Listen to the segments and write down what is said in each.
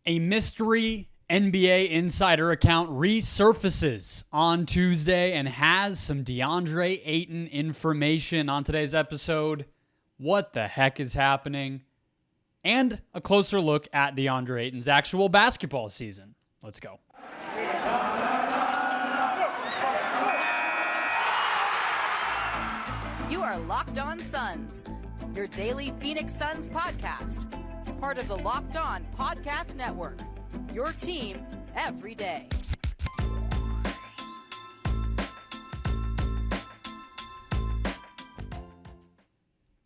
A mystery NBA insider account resurfaces on Tuesday and has some Deandre Ayton information on today's episode. What the heck is happening? And a closer look at Deandre Ayton's actual basketball season. Let's go. You are Locked On Suns, your daily Phoenix Suns podcast. Part of the Locked On Podcast Network, your team every day.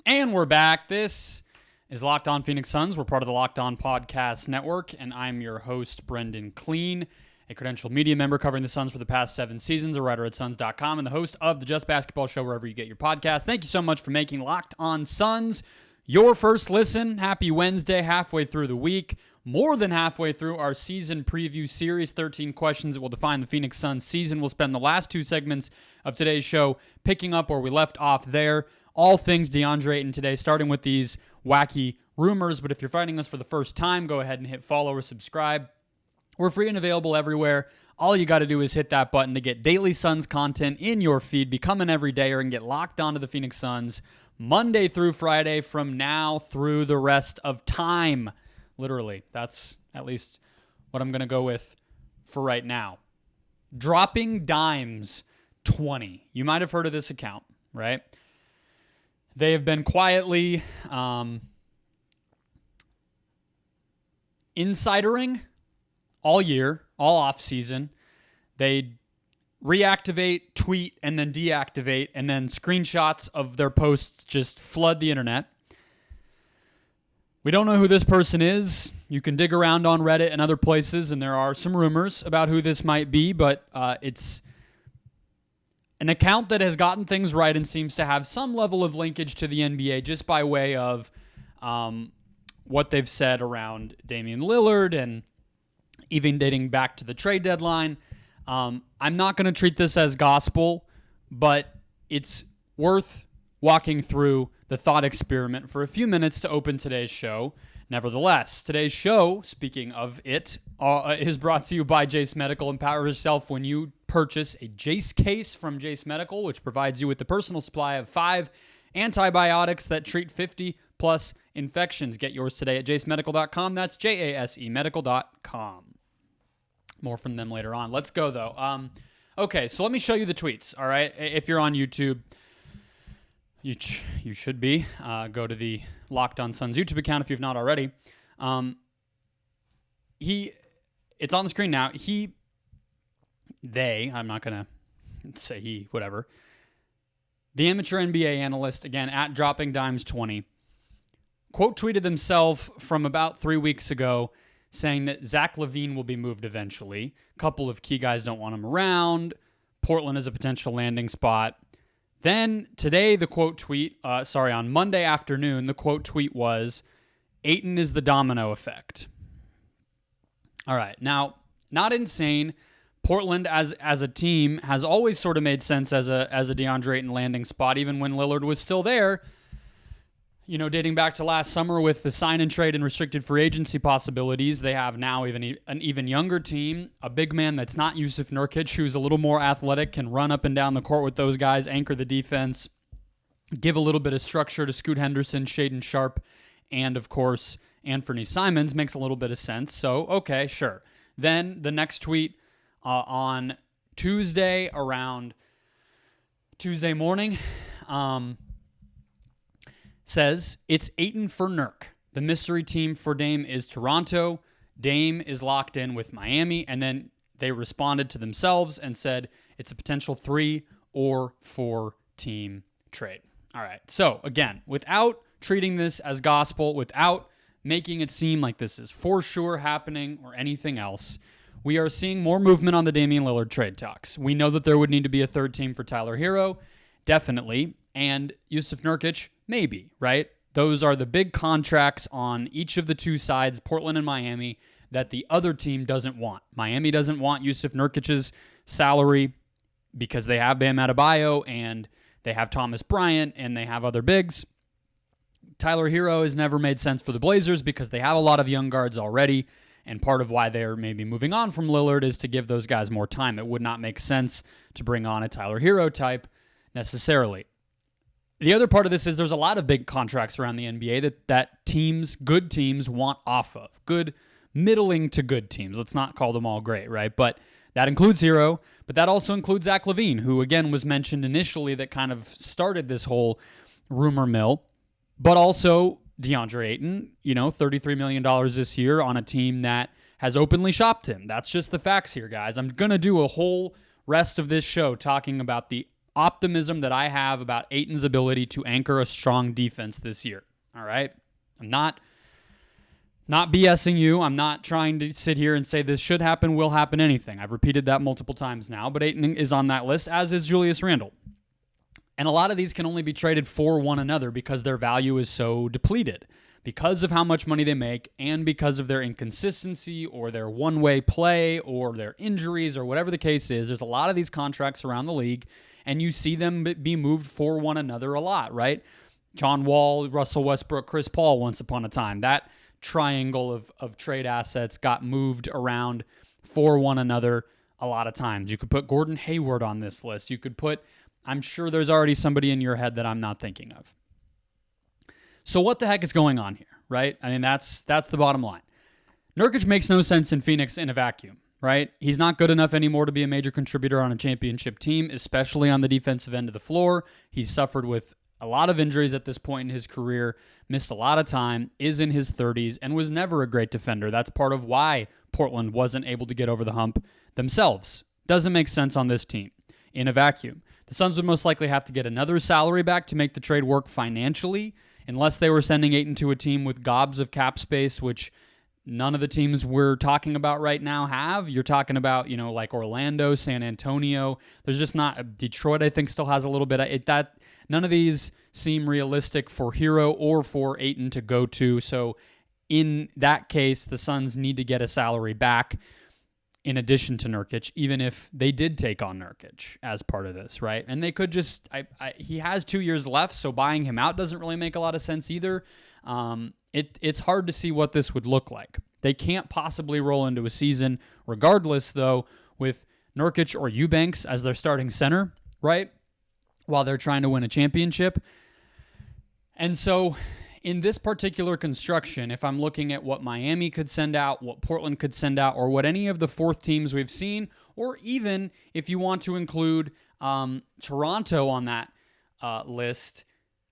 And we're back. This is Locked On Phoenix Suns. We're part of the Locked On Podcast Network, and I'm your host, Brendon Kleen, a credentialed media member covering the Suns for the past 7 seasons, a writer at Suns.com, and the host of the Just Basketball Show wherever you get your podcast. Thank you so much for making Locked On Suns your first listen. Happy Wednesday, halfway through the week, more than halfway through our season preview series, 13 questions that will define the Phoenix Suns season. We'll spend the last 2 segments of today's show picking up where we left off there. All things Deandre Ayton today, starting with these wacky rumors. But if you're finding us for the first time, go ahead and hit follow or subscribe. We're free and available everywhere. All you got to do is hit that button to get daily Suns content in your feed. Become an everydayer and get locked onto the Phoenix Suns Monday through Friday from now through the rest of time. Literally, that's at least what I'm going to go with for right now. Dropping Dimes 20. You might have heard of this account, right? They have been quietly insidering all year, all off season. They reactivate, tweet, and then deactivate, and then screenshots of their posts just flood the internet. We don't know who this person is. You can dig around on Reddit and other places, and there are some rumors about who this might be, but it's an account that has gotten things right and seems to have some level of linkage to the NBA just by way of what they've said around Damian Lillard and even dating back to the trade deadline. I'm not going to treat this as gospel, but it's worth walking through the thought experiment for a few minutes to open today's show. Nevertheless, today's show, speaking of it, is brought to you by Jace Medical. Empower yourself when you purchase a Jace case from Jace Medical, which provides you with the personal supply of 5 antibiotics that treat 50-plus infections. Get yours today at jacemedical.com. That's JASEmedical.com. More from them later on. Let's go, though. Okay, so let me show you the tweets, all right? If you're on YouTube, you should be. Go to the Locked On Suns YouTube account if you've not already. It's on the screen now. I'm not going to say he, whatever. The amateur NBA analyst, again, at Dropping Dimes 20, quote tweeted themselves from about 3 weeks ago saying that Zach LaVine will be moved eventually. A couple of key guys don't want him around. Portland is a potential landing spot. Then today, the quote tweet, on Monday afternoon, the quote tweet was, Ayton is the domino effect. All right, now, not insane. Portland as a team has always sort of made sense as a DeAndre Ayton landing spot, even when Lillard was still there. You know, dating back to last summer with the sign and trade and restricted free agency possibilities, they have now even an even younger team, a big man that's not Jusuf Nurkic, who's a little more athletic, can run up and down the court with those guys, anchor the defense, give a little bit of structure to Scoot Henderson, Shaedon Sharpe, and, of course, Anthony Simons. Makes a little bit of sense. So, okay, sure. Then the next tweet on Tuesday, around Tuesday morning, says, it's Ayton for Nurk. The mystery team for Dame is Toronto. Dame is locked in with Miami. And then they responded to themselves and said it's a potential 3 or 4 team trade. All right. So, again, without treating this as gospel, without making it seem like this is for sure happening or anything else, we are seeing more movement on the Damian Lillard trade talks. We know that there would need to be a third team for Tyler Hero, definitely, and Jusuf Nurkic, maybe, right? Those are the big contracts on each of the two sides, Portland and Miami, that the other team doesn't want. Miami doesn't want Jusuf Nurkic's salary because they have Bam Adebayo and they have Thomas Bryant and they have other bigs. Tyler Hero has never made sense for the Blazers because they have a lot of young guards already. And part of why they're maybe moving on from Lillard is to give those guys more time. It would not make sense to bring on a Tyler Hero type necessarily. The other part of this is there's a lot of big contracts around the NBA that teams, good teams, want off of. Good, middling to good teams. Let's not call them all great, right? But that includes Hero, but that also includes Zach LaVine, who again was mentioned initially that kind of started this whole rumor mill, but also Deandre Ayton, $33 million this year on a team that has openly shopped him. That's just the facts here, guys. I'm going to do a whole rest of this show talking about the optimism that I have about Ayton's ability to anchor a strong defense this year. All right? I'm not BSing you. I'm not trying to sit here and say this should happen, will happen, anything. I've repeated that multiple times now, but Ayton is on that list, as is Julius Randle. And a lot of these can only be traded for one another because their value is so depleted, because of how much money they make and because of their inconsistency or their one-way play or their injuries or whatever the case is. There's a lot of these contracts around the league, and you see them be moved for one another a lot, right? John Wall, Russell Westbrook, Chris Paul once upon a time. That triangle of trade assets got moved around for one another a lot of times. You could put Gordon Hayward on this list. You could put, I'm sure there's already somebody in your head that I'm not thinking of. So what the heck is going on here, right? I mean, that's the bottom line. Nurkic makes no sense in Phoenix in a vacuum, right? He's not good enough anymore to be a major contributor on a championship team, especially on the defensive end of the floor. He's suffered with a lot of injuries at this point in his career, missed a lot of time, is in his 30s, and was never a great defender. That's part of why Portland wasn't able to get over the hump themselves. Doesn't make sense on this team in a vacuum. The Suns would most likely have to get another salary back to make the trade work financially, unless they were sending Ayton to a team with gobs of cap space, which none of the teams we're talking about right now have. You're talking about, like Orlando, San Antonio. There's just not. Detroit, I think, still has a little bit of it. That none of these seem realistic for Hero or for Ayton to go to. So in that case, the Suns need to get a salary back in addition to Nurkic, even if they did take on Nurkic as part of this, right? And they could just, he has 2 years left, so buying him out doesn't really make a lot of sense either. It's hard to see what this would look like. They can't possibly roll into a season, regardless, though, with Nurkic or Eubanks as their starting center, right? While they're trying to win a championship. And so in this particular construction, if I'm looking at what Miami could send out, what Portland could send out, or what any of the fourth teams we've seen, or even if you want to include Toronto on that list,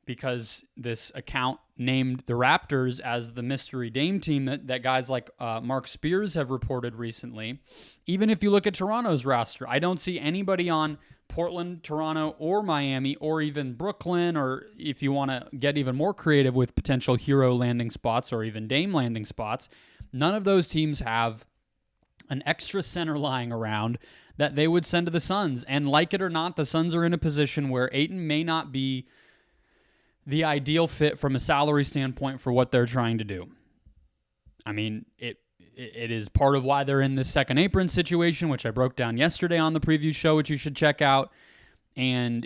because this account named the Raptors as the mystery Dame team that guys like Mark Spears have reported recently. Even if you look at Toronto's roster, I don't see anybody on Portland, Toronto, or Miami, or even Brooklyn, or if you want to get even more creative with potential Hero landing spots or even Dame landing spots, none of those teams have an extra center lying around that they would send to the Suns. And like it or not, the Suns are in a position where Ayton may not be the ideal fit from a salary standpoint for what they're trying to do. I mean, it is part of why they're in this second apron situation, which I broke down yesterday on the preview show, which you should check out. And,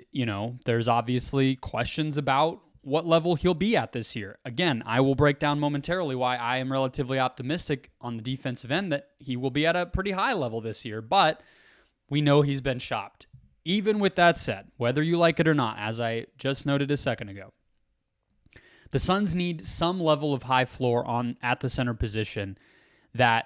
there's obviously questions about what level he'll be at this year. Again, I will break down momentarily why I am relatively optimistic on the defensive end that he will be at a pretty high level this year, but we know he's been shopped. Even with that said, whether you like it or not, as I just noted a second ago, the Suns need some level of high floor at the center position that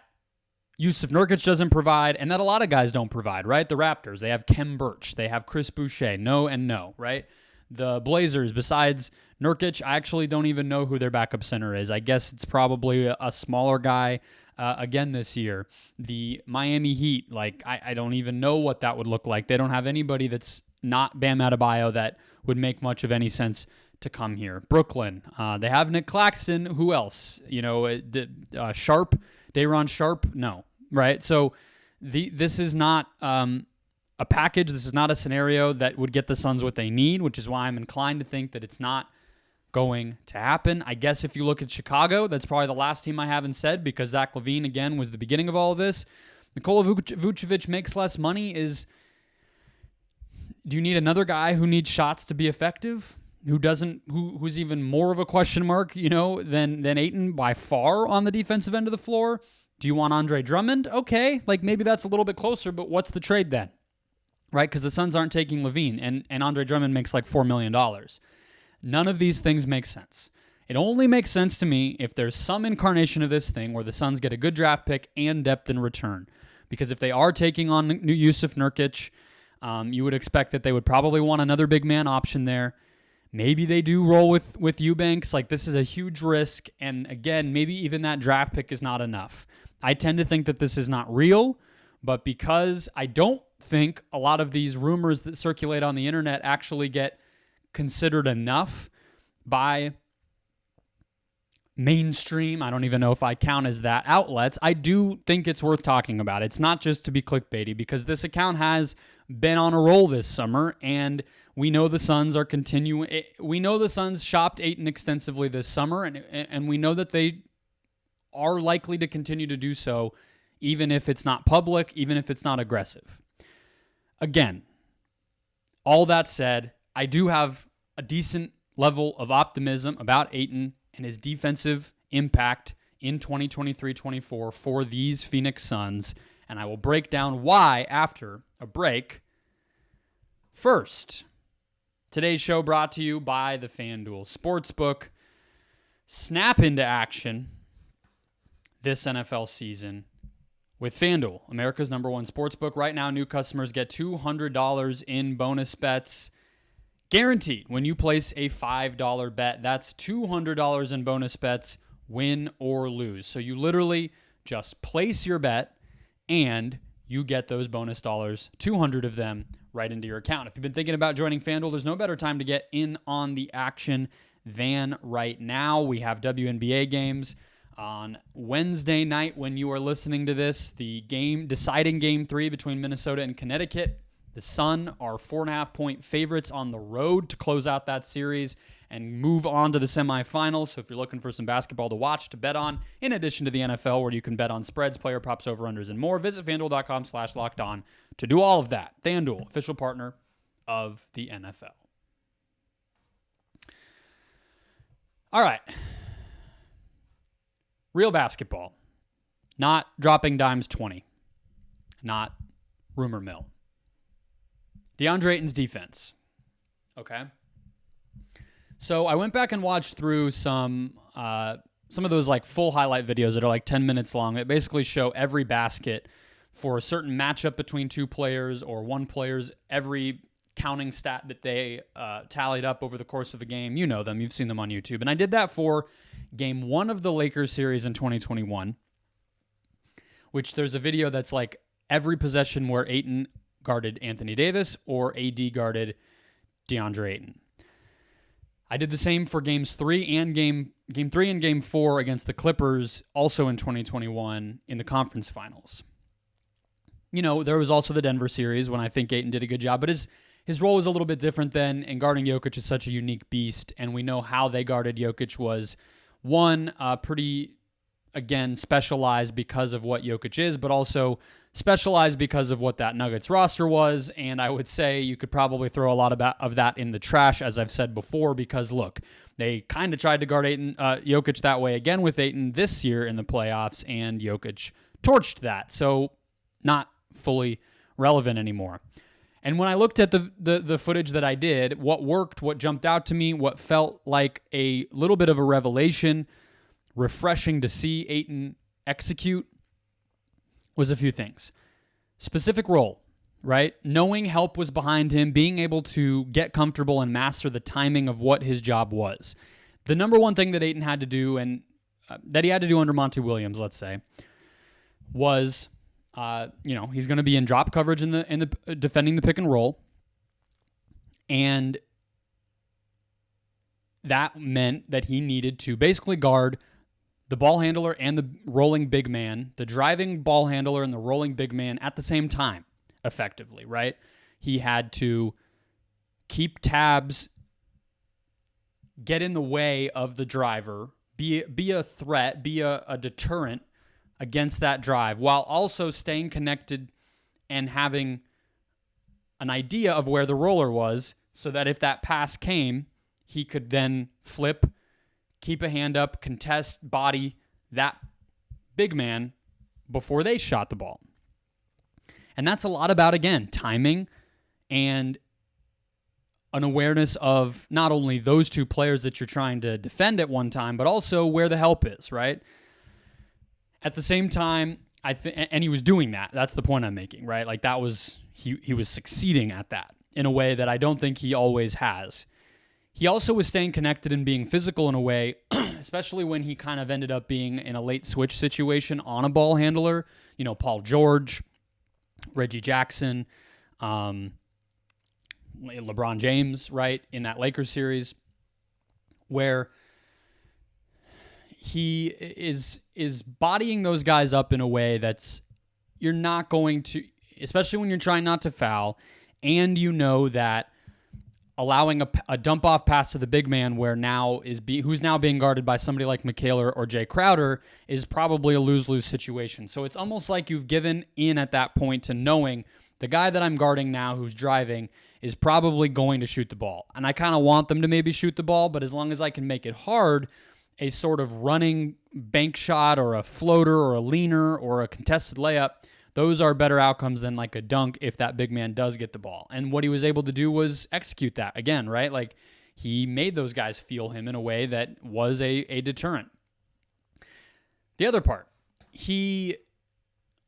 Yusuf Nurkic doesn't provide, and that a lot of guys don't provide, right? The Raptors, they have Kem Birch, they have Chris Boucher, no, right? The Blazers, besides Nurkic, I actually don't even know who their backup center is. I guess it's probably a smaller guy again this year. The Miami Heat, I don't even know what that would look like. They don't have anybody that's not Bam Adebayo that would make much of any sense to come here. Brooklyn, they have Nick Claxton. Who else? Sharp, Day'Ron Sharp? No, right? So this is not a package. This is not a scenario that would get the Suns what they need, which is why I'm inclined to think that it's not going to happen. I guess if you look at Chicago, that's probably the last team I haven't said because Zach LaVine, again, was the beginning of all of this. Nikola Vucevic makes less money. Do you need another guy who needs shots to be effective? Who's even more of a question mark, than Ayton by far on the defensive end of the floor? Do you want Andre Drummond? Okay, like maybe that's a little bit closer, but what's the trade then? Right? Because the Suns aren't taking LaVine, and Andre Drummond makes like $4 million. None of these things make sense. It only makes sense to me if there's some incarnation of this thing where the Suns get a good draft pick and depth in return. Because if they are taking on Yusuf Nurkic, you would expect that they would probably want another big man option there. Maybe they do roll with Eubanks. Like, this is a huge risk. And again, maybe even that draft pick is not enough. I tend to think that this is not real, but because I don't think a lot of these rumors that circulate on the internet actually get considered enough by mainstream, I don't even know if I count as that, outlets, I do think it's worth talking about. It's not just to be clickbaity, because this account has been on a roll this summer, and we know the Suns are continuing. We know the Suns shopped Ayton extensively this summer, and we know that they are likely to continue to do so, even if it's not public, even if it's not aggressive. Again, all that said, I do have a decent level of optimism about Ayton and his defensive impact in 2023-24 for these Phoenix Suns, and I will break down why after a break. First, today's show brought to you by the FanDuel Sportsbook. Snap into action this NFL season with FanDuel, America's #1 sportsbook. Right now, new customers get $200 in bonus bets. Guaranteed when you place a $5 bet. That's $200 in bonus bets, win or lose. So you literally just place your bet and you get those bonus dollars, 200 of them, right into your account. If you've been thinking about joining FanDuel, there's no better time to get in on the action than right now. We have WNBA games on Wednesday night when you are listening to this. The deciding game 3 between Minnesota and Connecticut. The Sun are 4.5-point favorites on the road to close out that series and move on to the semifinals. So if you're looking for some basketball to watch, to bet on, in addition to the NFL, where you can bet on spreads, player props, over-unders, and more, visit FanDuel.com/lockedon to do all of that. FanDuel, official partner of the NFL. All right. Real basketball. Not dropping dimes 20. Not rumor mill. Deandre Ayton's defense. Okay. So I went back and watched through some of those like full highlight videos that are like 10 minutes long that basically show every basket for a certain matchup between two players or one player's every counting stat that they tallied up over the course of a game. You know them. You've seen them on YouTube. And I did that for game 1 of the Lakers series in 2021, which there's a video that's like every possession where Ayton guarded Anthony Davis or AD guarded Deandre Ayton. I did the same for games 3 and game 3 and game 4 against the Clippers, also in 2021 in the conference finals. You know, there was also the Denver series when I think Ayton did a good job, but his role was a little bit different then, and guarding Jokic is such a unique beast, and we know how they guarded Jokic was, one, pretty, again, specialized because of what Jokic is, but also specialized because of what that Nuggets roster was, and I would say you could probably throw a lot of that in the trash, as I've said before, because, look, they kind of tried to guard Jokic that way again with Ayton this year in the playoffs, and Jokic torched that, so not fully relevant anymore. And when I looked at the footage that I did, what worked, what jumped out to me, what felt like a little bit of a revelation, refreshing to see Ayton execute, was a few things. Specific role, right? Knowing help was behind him, being able to get comfortable and master the timing of what his job was. The number one thing that Ayton had to do, and that he had to do under Monty Williams, let's say, was, he's going to be in drop coverage in the defending the pick and roll, and that meant that he needed to basically guard the ball handler and the rolling big man, the driving ball handler and the rolling big man at the same time, effectively, right? He had to keep tabs, get in the way of the driver, be a threat, be a deterrent against that drive, while also staying connected and having an idea of where the roller was, so that if that pass came, he could then flip, keep a hand up, contest, body that big man before they shot the ball. And that's a lot about, again, timing and an awareness of not only those two players that you're trying to defend at one time, but also where the help is, right? At the same time, and he was doing that. That's the point I'm making, right? Like that was, he was succeeding at that in a way that I don't think he always has. He also was staying connected and being physical in a way, especially when he kind of ended up being in a late switch situation on a ball handler. You know, Paul George, Reggie Jackson, LeBron James, right, in that Lakers series, where he is bodying those guys up in a way that's, you're not going to, especially when you're trying not to foul, and you know that allowing a dump-off pass to the big man where now who's now being guarded by somebody like McHale or Jay Crowder is probably a lose-lose situation. So it's almost like you've given in at that point to knowing the guy that I'm guarding now who's driving is probably going to shoot the ball. And I kind of want them to maybe shoot the ball, but as long as I can make it hard, a sort of running bank shot or a floater or a leaner or a contested layup, those are better outcomes than like a dunk if that big man does get the ball. And what he was able to do was execute that again, right? Like he made those guys feel him in a way that was a deterrent. The other part, he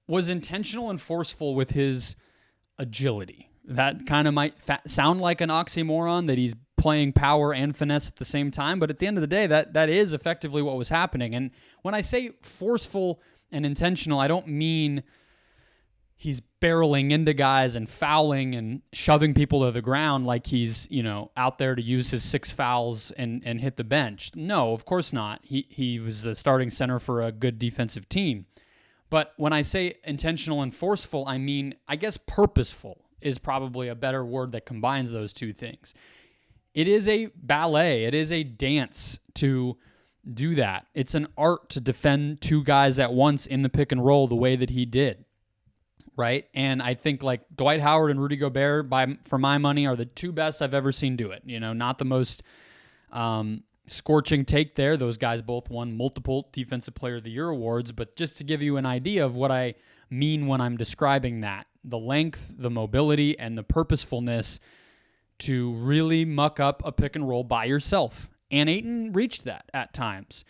was intentional and forceful with his agility. That kind of might sound like an oxymoron that he's playing power and finesse at the same time, but at the end of the day, that is effectively what was happening. And when I say forceful and intentional, I don't mean he's barreling into guys and fouling and shoving people to the ground like he's, out there to use his 6 fouls and hit the bench. No, of course not. He was the starting center for a good defensive team. But when I say intentional and forceful, I mean, I guess purposeful is probably a better word that combines those two things. It is a ballet. It is a dance to do that. It's an art to defend two guys at once in the pick and roll the way that he did. Right? And I think like Dwight Howard and Rudy Gobert, for my money, are the two best I've ever seen do it. Not the most scorching take there. Those guys both won multiple Defensive Player of the Year awards. But just to give you an idea of what I mean when I'm describing that, the length, the mobility, and the purposefulness to really muck up a pick and roll by yourself. And Ayton reached that at times.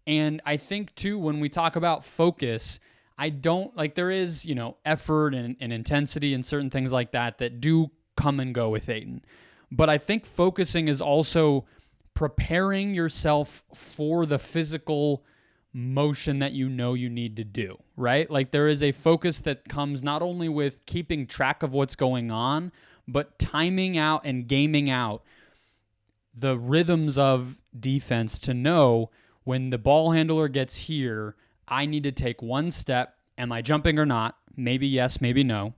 And I think, too, when we talk about focus, I don't there is, effort and intensity and certain things like that do come and go with Ayton. But I think focusing is also preparing yourself for the physical motion that you need to do, right? Like there is a focus that comes not only with keeping track of what's going on, but timing out and gaming out the rhythms of defense to know when the ball handler gets here, I need to take one step. Am I jumping or not? Maybe yes, maybe no.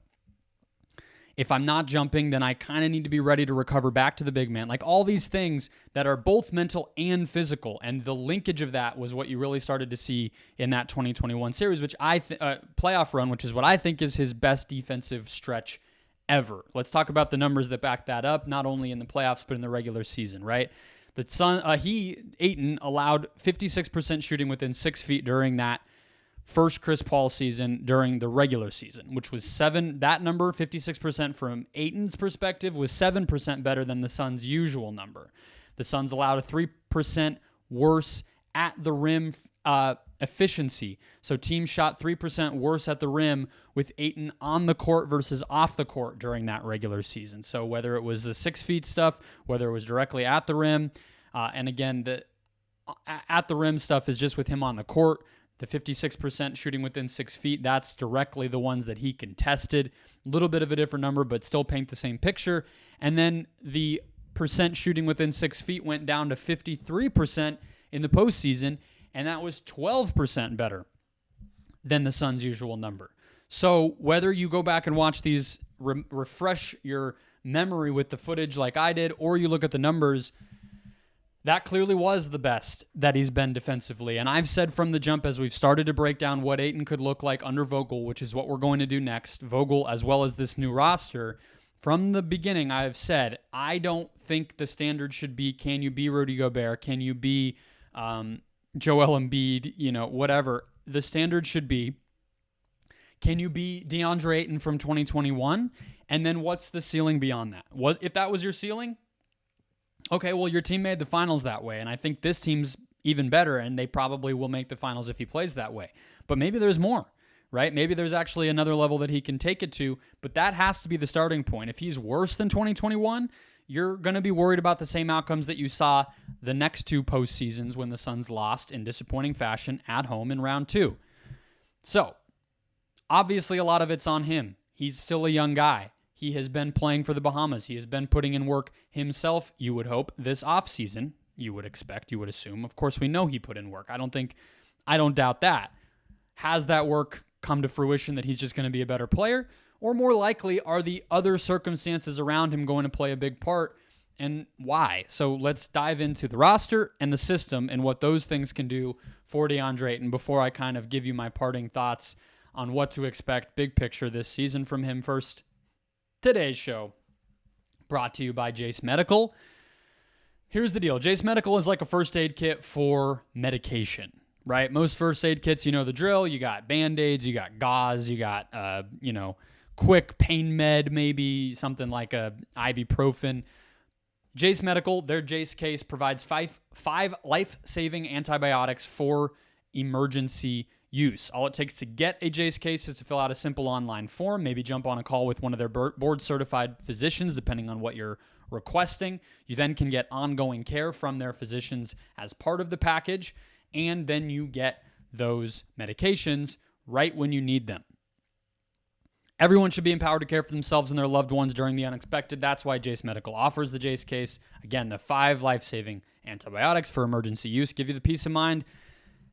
If I'm not jumping, then I kind of need to be ready to recover back to the big man. Like all these things that are both mental and physical. And the linkage of that was what you really started to see in that 2021 series, which playoff run, which is what I think is his best defensive stretch ever. Let's talk about the numbers that back that up, not only in the playoffs, but in the regular season, right? Ayton allowed 56% shooting within 6 feet during that first Chris Paul season during the regular season, which was 7. That number, 56% from Ayton's perspective, was 7% better than the Suns' usual number. The Suns allowed a 3% worse at the rim efficiency. So teams shot 3% worse at the rim with Ayton on the court versus off the court during that regular season. So whether it was the 6 feet stuff, whether it was directly at the rim, and again, the at the rim stuff is just with him on the court. The 56% shooting within 6 feet, that's directly the ones that he contested. A little bit of a different number, but still paint the same picture. And then the percent shooting within 6 feet went down to 53% in the postseason, and that was 12% better than the Suns' usual number. So whether you go back and watch these, refresh your memory with the footage like I did, or you look at the numbers, that clearly was the best that he's been defensively. And I've said from the jump as we've started to break down what Ayton could look like under Vogel, which is what we're going to do next, Vogel as well as this new roster, from the beginning I've said, I don't think the standard should be, can you be Rudy Gobert? Can you be Joel Embiid? Whatever. The standard should be, Can you be Deandre Ayton from 2021? And then what's the ceiling beyond that? If that was your ceiling? Okay, well, your team made the finals that way, and I think this team's even better, and they probably will make the finals if he plays that way. But maybe there's more, right? Maybe there's actually another level that he can take it to, but that has to be the starting point. If he's worse than 2021, you're going to be worried about the same outcomes that you saw the next two postseasons when the Suns lost in disappointing fashion at home in round 2. So, obviously a lot of it's on him. He's still a young guy. He has been playing for the Bahamas. He has been putting in work himself, you would hope, this offseason. You would expect, you would assume. Of course, we know he put in work. I don't doubt that. Has that work come to fruition that he's just going to be a better player? Or more likely, are the other circumstances around him going to play a big part, and why? So let's dive into the roster and the system and what those things can do for Deandre Ayton before I kind of give you my parting thoughts on what to expect big picture this season from him. First, today's show brought to you by Jace Medical. Here's the deal. Jace Medical is like a first aid kit for medication, right? Most first aid kits, you know the drill. You got Band-Aids, you got gauze, you got, quick pain med, maybe something like a ibuprofen. Jace Medical, their Jace case provides five life-saving antibiotics for emergency use. All it takes to get a Jace case is to fill out a simple online form, maybe jump on a call with one of their board-certified physicians, depending on what you're requesting. You then can get ongoing care from their physicians as part of the package, and then you get those medications right when you need them. Everyone should be empowered to care for themselves and their loved ones during the unexpected. That's why Jace Medical offers the Jace case. Again, the 5 life-saving antibiotics for emergency use give you the peace of mind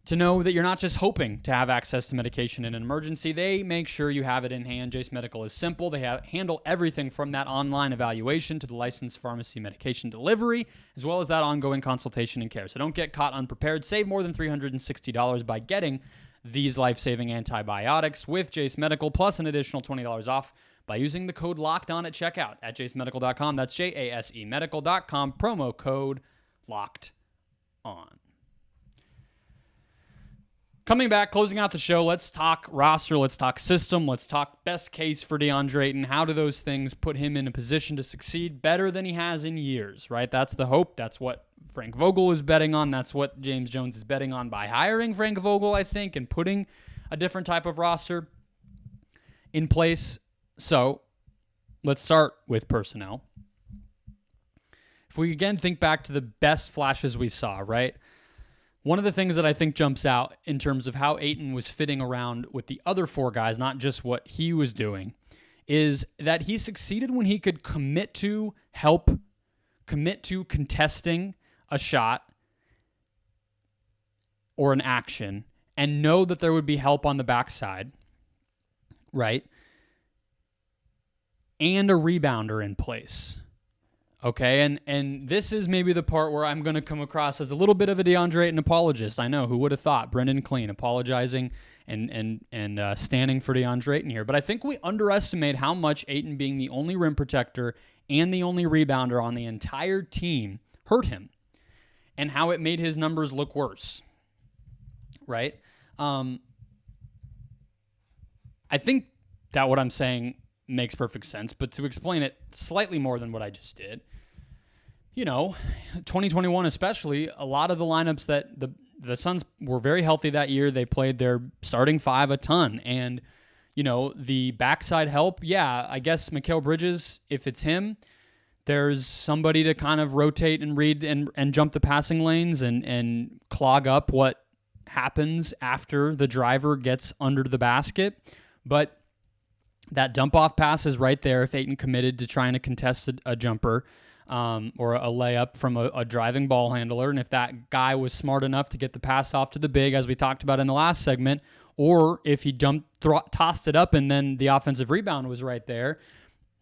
to know that you're not just hoping to have access to medication in an emergency. They make sure you have it in hand. Jace Medical is simple. They handle everything from that online evaluation to the licensed pharmacy medication delivery, as well as that ongoing consultation and care. So don't get caught unprepared. Save more than $360 by getting these life-saving antibiotics with Jace Medical, plus an additional $20 off by using the code LOCKEDON at checkout at jacemedical.com. That's JASE medical.com, promo code LOCKEDON. Coming back, closing out the show, let's talk roster, let's talk system, let's talk best case for Deandre Ayton. How do those things put him in a position to succeed better than he has in years, right? That's the hope. That's what Frank Vogel is betting on. That's what James Jones is betting on by hiring Frank Vogel, I think, and putting a different type of roster in place. So let's start with personnel. If we again think back to the best flashes we saw, right? One of the things that I think jumps out in terms of how Ayton was fitting around with the other 4 guys, not just what he was doing, is that he succeeded when he could commit to contesting a shot or an action and know that there would be help on the backside, right? And a rebounder in place. Okay, and this is maybe the part where I'm going to come across as a little bit of a Deandre Ayton apologist. I know, who would have thought? Brendon Kleen apologizing and standing for Deandre Ayton here. But I think we underestimate how much Ayton being the only rim protector and the only rebounder on the entire team hurt him, and how it made his numbers look worse, right? I think that what I'm saying makes perfect sense, but to explain it slightly more than what I just did, 2021 especially, a lot of the lineups that the Suns were very healthy that year. They played their starting 5 a ton, and the backside help, I guess Mikal Bridges, if it's him, there's somebody to kind of rotate and read and jump the passing lanes and clog up what happens after the driver gets under the basket. But that dump-off pass is right there if Ayton committed to trying to contest a jumper or a layup from a driving ball handler. And if that guy was smart enough to get the pass off to the big, as we talked about in the last segment, or if he tossed it up and then the offensive rebound was right there,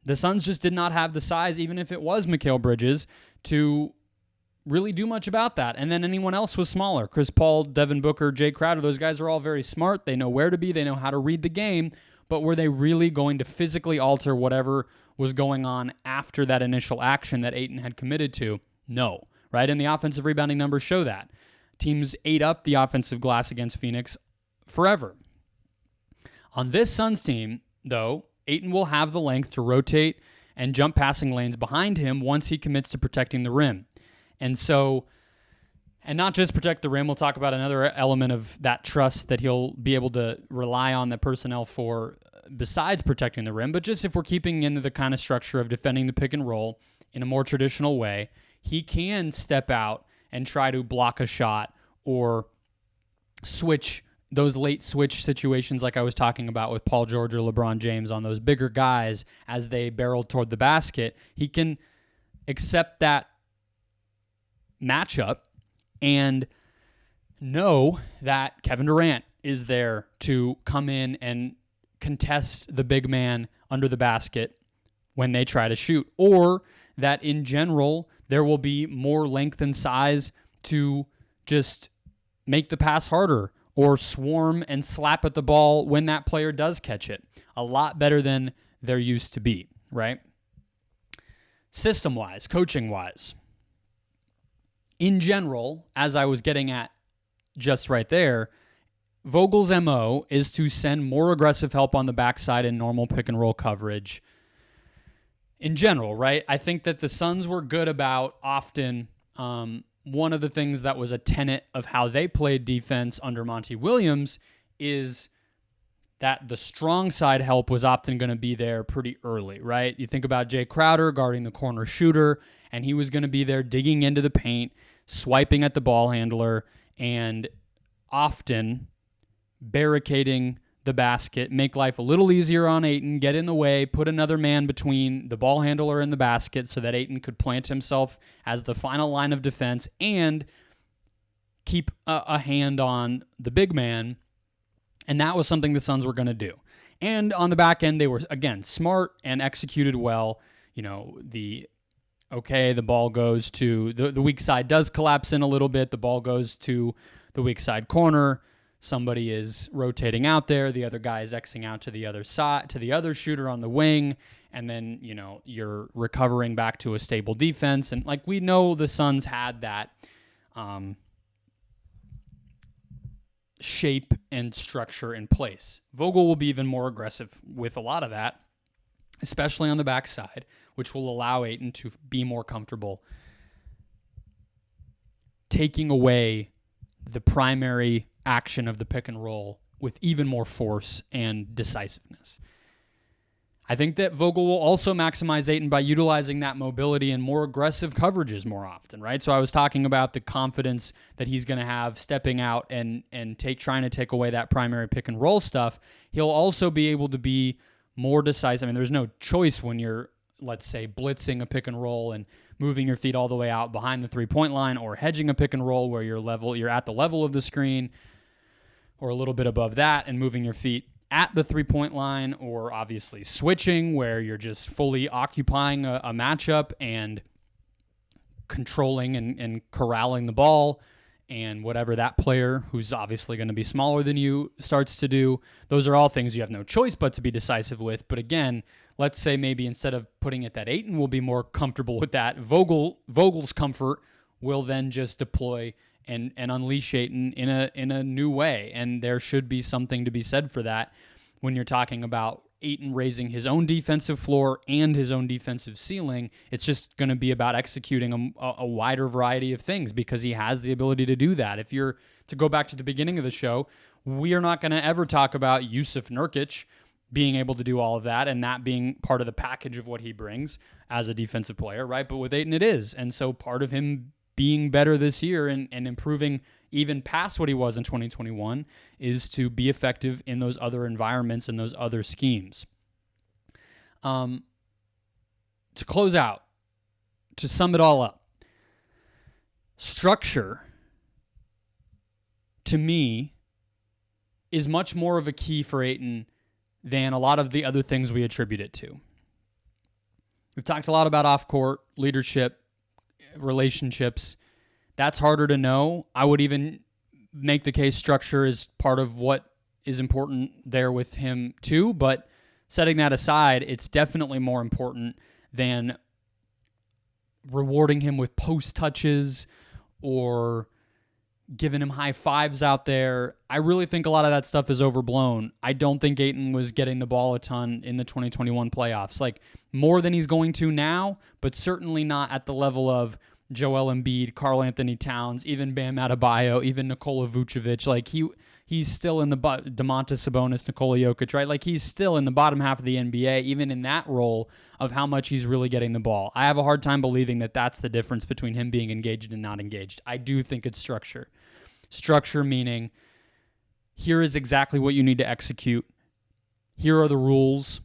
the Suns just did not have the size, even if it was Mikal Bridges, to really do much about that. And then anyone else was smaller. Chris Paul, Devin Booker, Jay Crowder, those guys are all very smart. They know where to be. They know how to read the game. But were they really going to physically alter whatever was going on after that initial action that Ayton had committed to? No, right? And the offensive rebounding numbers show that. Teams ate up the offensive glass against Phoenix forever. On this Suns team, though, Ayton will have the length to rotate and jump passing lanes behind him once he commits to protecting the rim. And not just protect the rim, we'll talk about another element of that trust that he'll be able to rely on the personnel for besides protecting the rim, but just if we're keeping into the kind of structure of defending the pick and roll in a more traditional way, he can step out and try to block a shot or switch those late switch situations like I was talking about with Paul George or LeBron James on those bigger guys as they barrel toward the basket. He can accept that matchup and know that Kevin Durant is there to come in and contest the big man under the basket when they try to shoot, or that in general there will be more length and size to just make the pass harder or swarm and slap at the ball when that player does catch it. A lot better than there used to be, right? System-wise, coaching-wise, in general, as I was getting at just right there, Vogel's MO is to send more aggressive help on the backside in normal pick and roll coverage. In general, right? I think that the Suns were good about often one of the things that was a tenet of how they played defense under Monty Williams is that the strong side help was often going to be there pretty early, right? You think about Jay Crowder guarding the corner shooter, and he was going to be there digging into the paint, swiping at the ball handler, and often barricading the basket, make life a little easier on Ayton, get in the way, put another man between the ball handler and the basket so that Ayton could plant himself as the final line of defense and keep a hand on the big man. And that was something the Suns were going to do. And on the back end, they were, again, smart and executed well. You know, the ball goes to the weak side does collapse in a little bit. The ball goes to the weak side corner. Somebody is rotating out there. The other guy is Xing out to the other side, to the other shooter on the wing. And then, you know, you're recovering back to a stable defense. And like we know the Suns had that shape and structure in place. Vogel will be even more aggressive with a lot of that, especially on the backside, which will allow Ayton to be more comfortable taking away the primary action of the pick and roll with even more force and decisiveness. I think that Vogel will also maximize Ayton by utilizing that mobility and more aggressive coverages more often, right? So I was talking about the confidence that he's going to have stepping out and trying to take away that primary pick and roll stuff. He'll also be able to be more decisive. I mean, there's no choice when you're, let's say, blitzing a pick and roll and moving your feet all the way out behind the three-point line, or hedging a pick and roll where you're at the level of the screen or a little bit above that and moving your feet at the three-point line, or obviously switching where you're just fully occupying a matchup and controlling and corralling the ball, and whatever that player, who's obviously going to be smaller than you, starts to do. Those are all things you have no choice but to be decisive with. But again, let's say maybe instead of putting it that Ayton will be more comfortable with that, Vogel's comfort will then just deploy and unleash Ayton in a new way. And there should be something to be said for that when you're talking about Ayton raising his own defensive floor and his own defensive ceiling. It's just going to be about executing a wider variety of things because he has the ability to do that. If you're to go back to the beginning of the show, we are not going to ever talk about Jusuf Nurkic being able to do all of that and that being part of the package of what he brings as a defensive player, right? But with Ayton, it is. And so part of him being better this year and improving even past what he was in 2021 is to be effective in those other environments and those other schemes. To close out, to sum it all up, structure, to me, is much more of a key for Ayton than a lot of the other things we attribute it to. We've talked a lot about off-court leadership, relationships. That's harder to know. I would even make the case structure is part of what is important there with him too, but setting that aside, it's definitely more important than rewarding him with post touches or giving him high fives out there. I really think a lot of that stuff is overblown. I don't think Ayton was getting the ball a ton in the 2021 playoffs. Like, more than he's going to now, but certainly not at the level of Joel Embiid, Karl Anthony Towns, even Bam Adebayo, even Nikola Vucevic. Like, he's still in the Domantas Sabonis, Nikola Jokic, right? Like, he's still in the bottom half of the NBA, even in that role of how much he's really getting the ball. I have a hard time believing that that's the difference between him being engaged and not engaged. I do think it's structure. Structure meaning, here is exactly what you need to execute. Here are the rules.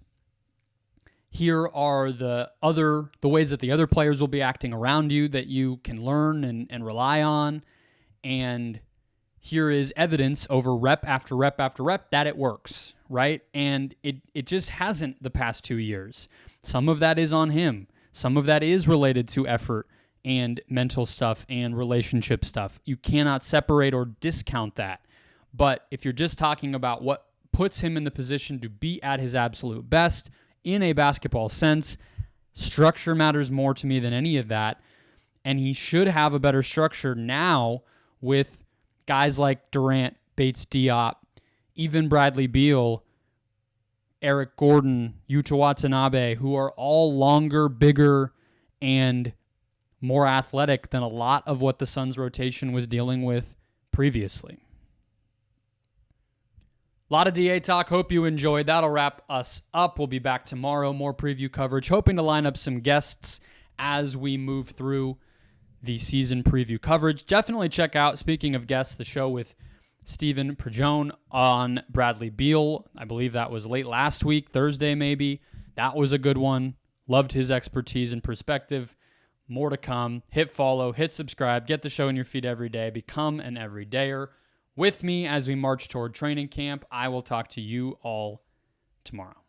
Here are the ways that the other players will be acting around you that you can learn and rely on. And here is evidence over rep after rep after rep that it works, right? And it just hasn't the past 2 years. Some of that is on him. Some of that is related to effort and mental stuff and relationship stuff. You cannot separate or discount that. But if you're just talking about what puts him in the position to be at his absolute best in a basketball sense, structure matters more to me than any of that. And he should have a better structure now with guys like Durant, Bates Diop, even Bradley Beal, Eric Gordon, Yuta Watanabe, who are all longer, bigger, and more athletic than a lot of what the Suns rotation was dealing with previously. A lot of DA talk. Hope you enjoyed. That'll wrap us up. We'll be back tomorrow. More preview coverage. Hoping to line up some guests as we move through the season preview coverage. Definitely check out, speaking of guests, the show with Stephen Prejean on Bradley Beal. I believe that was late last week, Thursday maybe. That was a good one. Loved his expertise and perspective. More to come. Hit follow, hit subscribe, get the show in your feed every day. Become an everydayer with me as we march toward training camp. I will talk to you all tomorrow.